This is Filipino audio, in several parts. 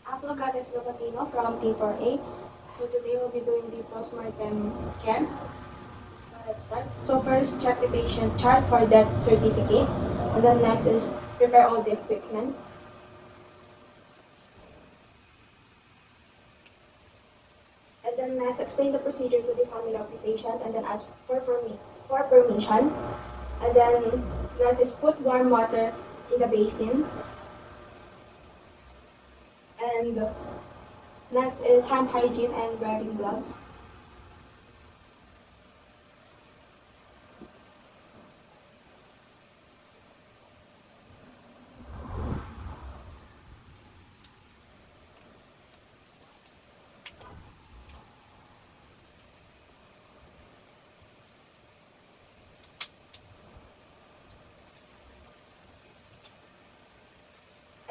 Aplogates Lopatino from T4A. So today we'll be doing the postmortem care. So let's start. So first, check the patient chart for death certificate. And then next is prepare all the equipment. And then next, explain the procedure to the family of the patient and then ask for permission. And then next is put warm water in the basin. And next is hand hygiene and wearing gloves.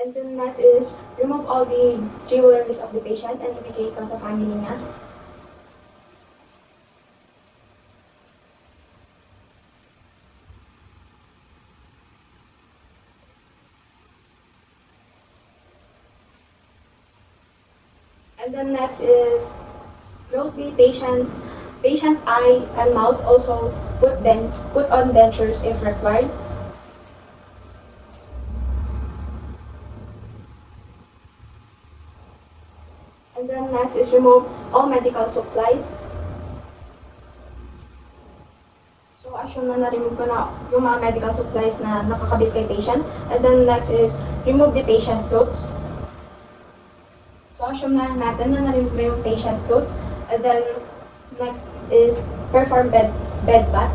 And then next is remove all the jewelries of the patient and indicate ko sa family niya. And then next is close the patient eye and mouth. Also put on dentures if required. And then next is remove all medical supplies. So assume na na-remove ko na yung mga medical supplies na nakakabit kay patient. And then next is remove the patient clothes. So assume na natin na na-remove na yung patient clothes. And then next is perform bed bath.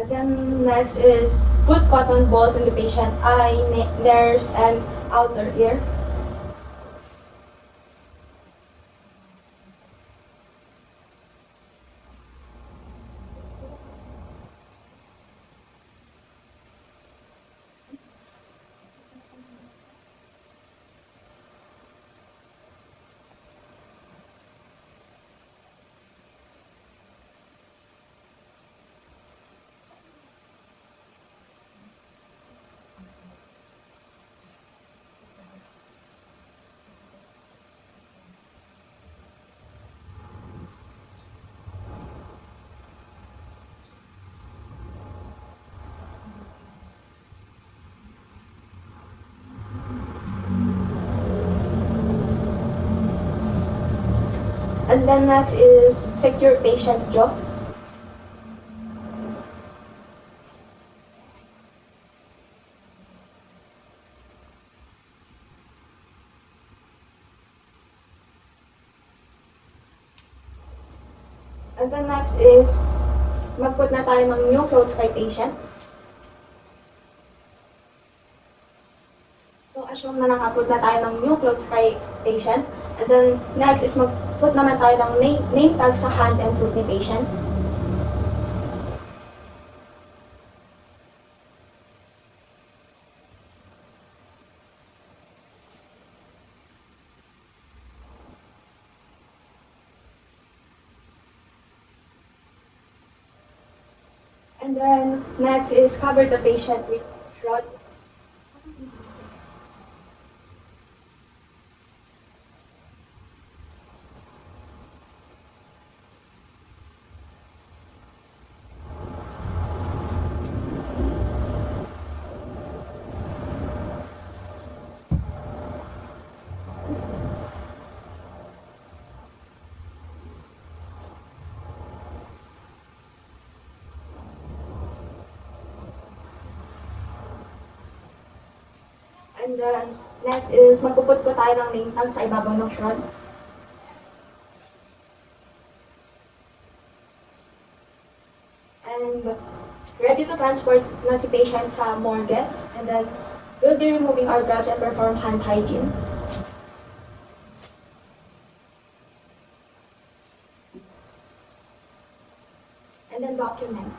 And then next is put cotton balls in the patient eye, nares, and outer ear. And then next is secure patient jaw. And then next is mag-put na tayo ng new clothes kay patient. So assume na nakaput na tayo ng new clothes kay patient. And then next is mag-put naman tayo ng name tag sa hand and foot ni patient. And then next is cover the patient with rod. And then, next is magpuput po tayo ng name tag sa ibabaw ng shroud. And ready to transport na si patient sa morgue. And then, we'll be removing our gloves and perform hand hygiene. And then document.